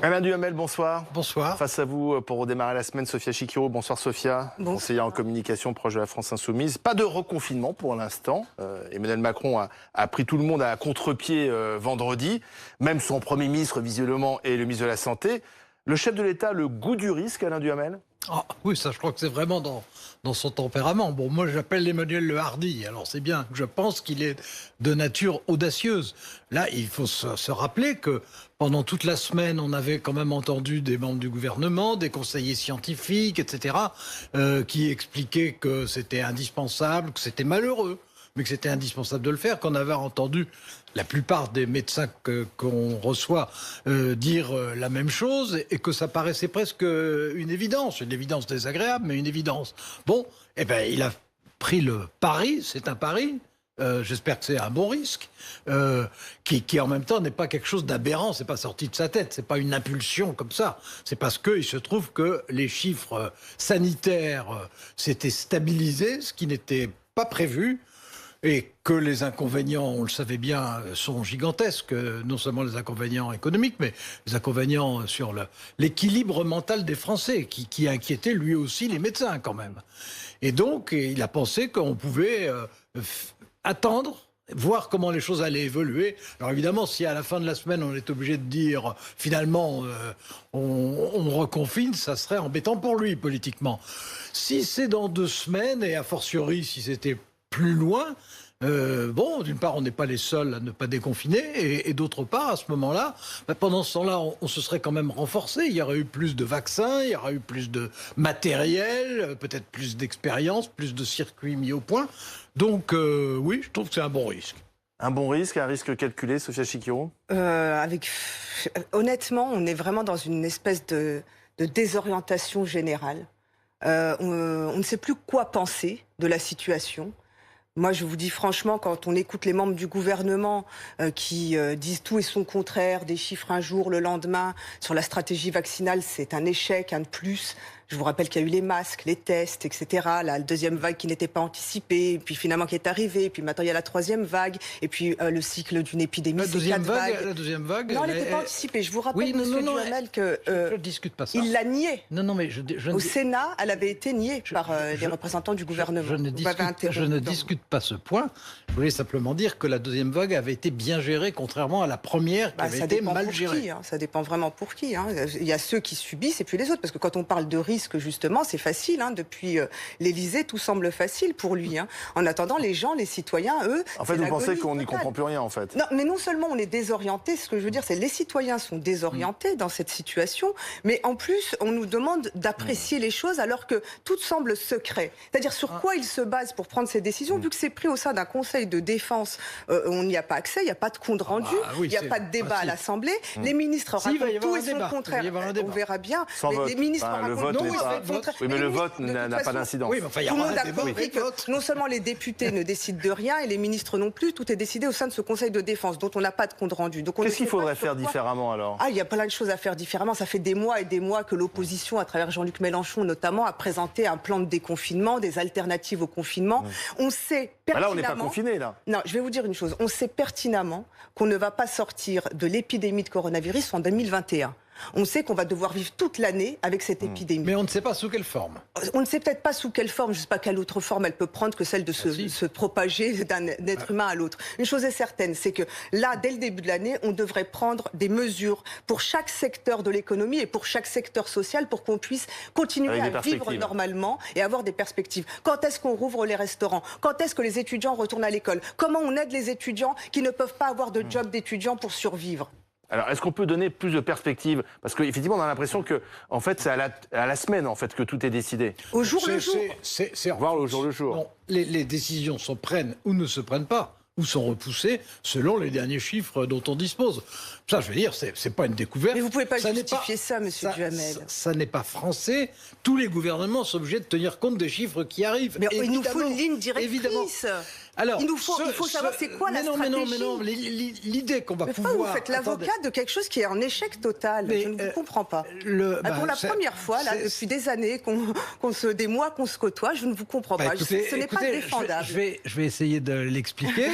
Alain Duhamel, bonsoir. Bonsoir. Face à vous, pour redémarrer la semaine, Sophia Chikirou. Bonsoir Sophia, conseillère en communication proche de la France Insoumise. Pas de reconfinement pour l'instant. Emmanuel Macron a pris tout le monde à contre-pied vendredi. Même son Premier ministre, visiblement, et le ministre de la Santé. Le chef de l'État a le goût du risque, Alain Duhamel? Ah, oui, ça je crois que c'est vraiment dans son tempérament. Bon, moi j'appelle Emmanuel le hardi, alors c'est bien. Je pense qu'il est de nature audacieuse. Là, il faut se rappeler que pendant toute la semaine, on avait quand même entendu des membres du gouvernement, des conseillers scientifiques, etc., qui expliquaient que c'était indispensable, que c'était malheureux, mais que c'était indispensable de le faire, qu'on avait entendu la plupart des médecins qu'on reçoit dire la même chose, et que ça paraissait presque une évidence désagréable, mais une évidence. Bon, eh ben, il a pris le pari, c'est un pari, j'espère que c'est un bon risque, qui en même temps n'est pas quelque chose d'aberrant, c'est pas sorti de sa tête, c'est pas une impulsion comme ça, c'est parce qu'il se trouve que les chiffres sanitaires s'étaient stabilisés, ce qui n'était pas prévu, et que les inconvénients, on le savait bien, sont gigantesques, non seulement les inconvénients économiques, mais les inconvénients sur l'équilibre mental des Français, qui inquiétait lui aussi les médecins quand même. Et donc, il a pensé qu'on pouvait attendre, voir comment les choses allaient évoluer. Alors évidemment, si à la fin de la semaine, on est obligé de dire, finalement, on reconfine, ça serait embêtant pour lui, politiquement. Si c'est dans 2 semaines, et a fortiori, si c'était plus loin, bon, d'une part, on n'est pas les seuls à ne pas déconfiner, et d'autre part, à ce moment-là, pendant ce temps-là, on se serait quand même renforcé. Il y aurait eu plus de vaccins, il y aurait eu plus de matériel, peut-être plus d'expérience, plus de circuits mis au point. Donc, oui, je trouve que c'est un bon risque. Un bon risque, un risque calculé, Sophia Chikirou? Honnêtement, on est vraiment dans une espèce de désorientation générale. On ne sait plus quoi penser de la situation. Moi, je vous dis franchement, quand on écoute les membres du gouvernement qui disent tout et son contraire, des chiffres un jour, le lendemain, sur la stratégie vaccinale, c'est un échec, un de plus. Je vous rappelle qu'il y a eu les masques, les tests, etc. La deuxième vague qui n'était pas anticipée, et puis finalement qui est arrivée, et puis maintenant il y a la 3e vague, et puis le cycle d'une épidémie, la c'est deuxième 4 vagues. La deuxième vague, non, elle n'était pas anticipée. Je vous rappelle, monsieur Duhamel, que je discute pas ça. Il l'a nié. Non, mais au Sénat, elle avait été niée par les représentants du gouvernement. Je ne discute pas ce point. Je voulais simplement dire que la deuxième vague avait été bien gérée, contrairement à la première qui avait été mal gérée. Ça dépend vraiment pour qui. Il y a ceux qui subissent et puis les autres. Parce que quand on parle de risque, justement, c'est facile. Depuis l'Élysée, tout semble facile pour lui. En attendant, les gens, les citoyens, eux... En fait, vous pensez qu'on n'y comprend plus rien, en fait? Non, mais non seulement on est désorienté, ce que je veux dire, c'est les citoyens sont désorientés dans cette situation, mais en plus, on nous demande d'apprécier les choses alors que tout semble secret. C'est-à-dire sur quoi ils se basent pour prendre ces décisions, vu que c'est pris au sein d'un conseil de défense, on n'y a pas accès, il n'y a pas de compte rendu, il n'y a pas de débat à l'Assemblée, les ministres racontent tout et son contraire. On verra bien. Les ministres racontent tout et son contraire. Oui, mais le vote n'a pas d'incidence. Oui, tout le monde a compris que non seulement les députés ne décident de rien et les ministres non plus, tout est décidé au sein de ce conseil de défense dont on n'a pas de compte rendu. Qu'est-ce qu'il faudrait faire différemment alors? Il y a plein de choses à faire différemment. Ça fait des mois et des mois que l'opposition, à travers Jean-Luc Mélenchon notamment, a présenté un plan de déconfinement, des alternatives au confinement. On sait pertinemment... Là, on n'est pas confiné, là. Non, je vais vous dire une chose. On sait pertinemment qu'on ne va pas sortir de l'épidémie de coronavirus en 2021. On sait qu'on va devoir vivre toute l'année avec cette épidémie. Mais on ne sait pas sous quelle forme. On ne sait peut-être pas sous quelle forme, je ne sais pas quelle autre forme elle peut prendre que celle de se propager d'un être humain à l'autre. Une chose est certaine, c'est que là, dès le début de l'année, on devrait prendre des mesures pour chaque secteur de l'économie et pour chaque secteur social pour qu'on puisse continuer à vivre normalement et avoir des perspectives. Quand est-ce qu'on rouvre les restaurants? Quand est-ce que les étudiants retournent à l'école? Comment on aide les étudiants qui ne peuvent pas avoir de job d'étudiants pour survivre? Alors, est-ce qu'on peut donner plus de perspectives? Parce qu'effectivement, on a l'impression que, en fait, c'est à la semaine, en fait, que tout est décidé. Au jour le jour. Voire au jour le jour. Bon, les décisions se prennent ou ne se prennent pas, ou sont repoussées selon les derniers chiffres dont on dispose. Ça, je veux dire, c'est pas une découverte. Mais vous pouvez pas justifier ça, monsieur Duhamel. Ça n'est pas français. Tous les gouvernements sont obligés de tenir compte des chiffres qui arrivent. Mais il nous faut une ligne directrice. Évidemment. Alors, il faut savoir c'est quoi la stratégie. Mais non, l'idée qu'on va pouvoir... Vous faites l'avocat de quelque chose qui est en échec total. Je ne vous comprends pas. Pour la première fois, là, depuis des années, des mois qu'on se côtoie, je ne vous comprends pas. Écoutez, ce n'est pas défendable. Je vais essayer de l'expliquer.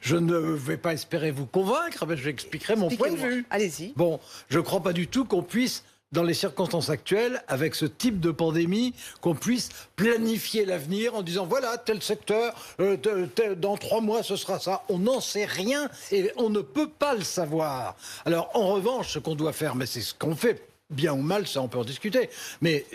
Je ne vais pas espérer vous convaincre, mais j'expliquerai mon point de vue. Allez-y. Bon, je ne crois pas du tout qu'on puisse, dans les circonstances actuelles, avec ce type de pandémie, qu'on puisse planifier l'avenir en disant voilà, tel secteur, dans 3 mois ce sera ça. On n'en sait rien et on ne peut pas le savoir. Alors en revanche, ce qu'on doit faire, mais c'est ce qu'on fait, bien ou mal, ça on peut en discuter, mais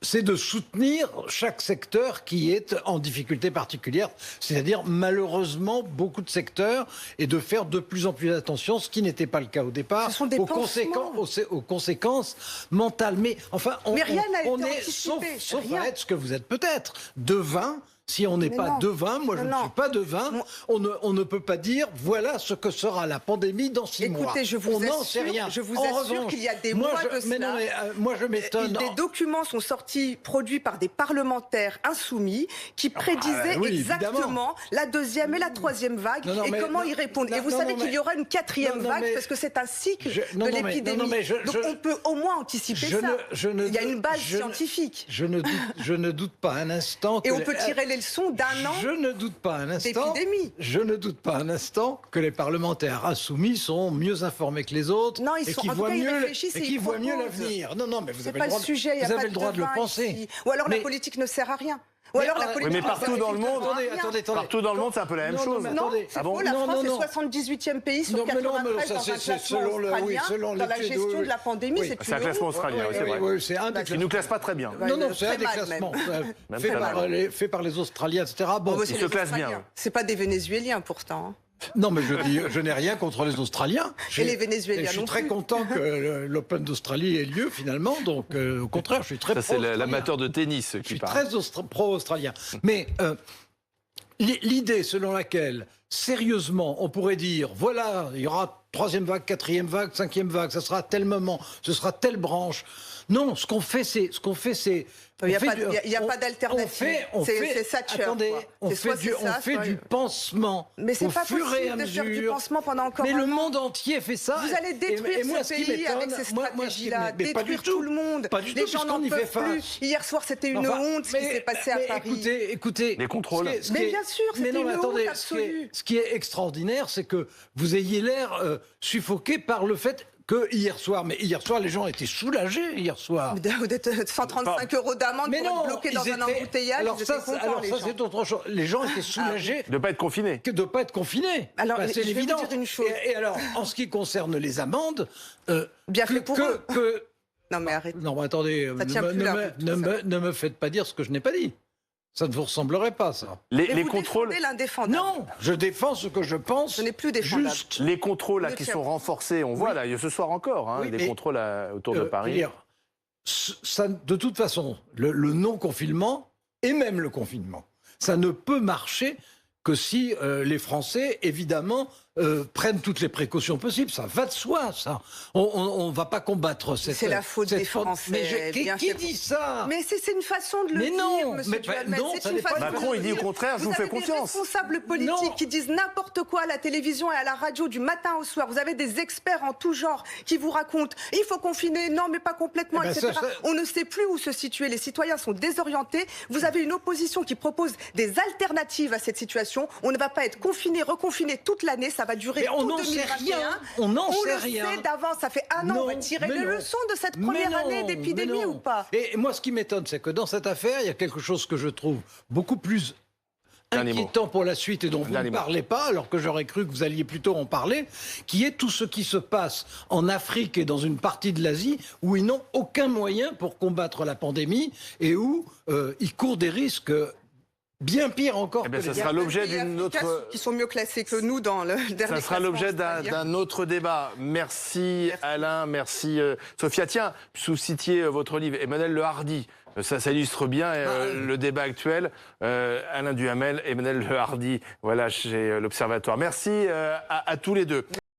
c'est de soutenir chaque secteur qui est en difficulté particulière, c'est-à-dire malheureusement beaucoup de secteurs, et de faire de plus en plus attention, ce qui n'était pas le cas au départ, Ce sont des aux conséquences mentales. Mais enfin, on rien n'a est, été anticipé, sauf rien. à être ce que vous êtes peut-être, devin. Si on n'est pas devin, moi je ne suis pas devin, on ne peut pas dire voilà ce que sera la pandémie dans 6 mois. Écoutez, je vous assure qu'il y a des mois de cela. Moi je m'étonne. Des documents sont sortis, produits par des parlementaires insoumis, qui prédisaient exactement la 2e et la 3e vague et comment y répondre. Et vous savez qu'il y aura une 4e vague parce que c'est un cycle de l'épidémie. Donc on peut au moins anticiper ça. Il y a une base scientifique. Je ne doute pas un instant que... Et on peut tirer les leçons d'un an. Je ne doute pas un instant. Je ne doute pas un instant que les parlementaires insoumis sont mieux informés que les autres. Non, ils et sont qui en tout cas, ils réfléchissent et qui voient mieux l'avenir. Non, mais vous avez le droit. Sujet, vous avez le droit de le penser. Ici. Ou alors la politique ne sert à rien. Ou alors la politique. Mais partout dans le monde, partout dans le monde, c'est un peu la même chose. Non, c'est faux. La France est 78e pays sur 93 dans un classement australien. Dans la gestion de la pandémie, c'est un classement australien, c'est vrai. C'est un des classements. Ils nous classent pas très bien. Non, c'est un des classements fait par les Australiens, etc. Bon, ils se classent bien. C'est pas des Vénézuéliens pourtant. Non, mais je n'ai rien contre les Australiens. Et les Vénézuéliens. Je suis très content que l'Open d'Australie ait lieu finalement. Donc, au contraire, je suis très pro-australien. C'est l'amateur de tennis qui parle. Je suis très pro-australien. Mais l'idée selon laquelle, sérieusement, on pourrait dire voilà, il y aura 3e vague, 4e vague, 5e vague, ça sera à tel moment, ce sera telle branche. Non, ce qu'on fait, c'est il n'y a pas d'alternative. C'est Thatcher. Attendez, on fait du pansement. Mais c'est pas possible de faire du pansement pendant encore un an. Mais le monde entier fait ça. Vous allez détruire ce pays avec ces stratégies-là. Détruire tout le monde. Les gens n'en peuvent plus. Hier soir, c'était une honte ce qui s'est passé à Paris. Écoutez. Les contrôles. Mais bien sûr, c'était une honte absolue. Ce qui est extraordinaire, c'est que vous ayez l'air suffoqué par le fait que hier soir, les gens étaient soulagés hier soir. D'être 135 € d'amende pour être bloqué dans un embouteillage. Alors ça, c'est autre chose. Les gens étaient soulagés de ne pas être confinés. De ne pas être confinés. Alors, c'est évident. Vous dire une chose. Et alors, en ce qui concerne les amendes, bien fait pour eux. Non mais arrêtez. Non mais attendez, ne me faites pas dire ce que je n'ai pas dit. Ça ne vous ressemblerait pas, ça. Les contrôles. L'indéfendable. Non, je défends ce que je pense. Ce n'est plus défendable. Juste. Les contrôles là, qui sont renforcés, on voit là, ce soir encore, des contrôles autour de Paris. Ça, de toute façon, le non-confinement et même le confinement, ça ne peut marcher que si les Français, évidemment, prennent toutes les précautions possibles. Ça va de soi, ça. On ne va pas combattre cette... C'est la faute des Français. Mais qui dit ça? Mais c'est une façon de le dire, monsieur Duhamel. Macron, il dit au contraire, je vous fais confiance. Vous avez des responsables politiques qui disent n'importe quoi à la télévision et à la radio du matin au soir. Vous avez des experts en tout genre qui vous racontent il faut confiner, non mais pas complètement, etc. On ne sait plus où se situer. Les citoyens sont désorientés. Vous avez une opposition qui propose des alternatives à cette situation. On ne va pas être confiné, reconfiné toute l'année. Ça va durer tout 2021. On n'en sait rien. On le sait d'avance. Ça fait un an. On va tirer les leçons de cette première année d'épidémie ou pas? Et moi, ce qui m'étonne, c'est que dans cette affaire, il y a quelque chose que je trouve beaucoup plus inquiétant pour la suite et dont vous ne parlez pas, alors que j'aurais cru que vous alliez plutôt en parler, qui est tout ce qui se passe en Afrique et dans une partie de l'Asie où ils n'ont aucun moyen pour combattre la pandémie et où ils courent des risques bien pire encore. Ça sera l'objet d'une autre... Qui sont mieux classés que nous dans le dernier. Ça sera l'objet d'un autre débat. Merci Alain, merci Sophia. Tiens, vous citiez votre livre, Emmanuel Le Hardi. Ça illustre bien le débat actuel. Alain Duhamel, Emmanuel Le Hardi, voilà, chez l'Observatoire. Merci à tous les deux.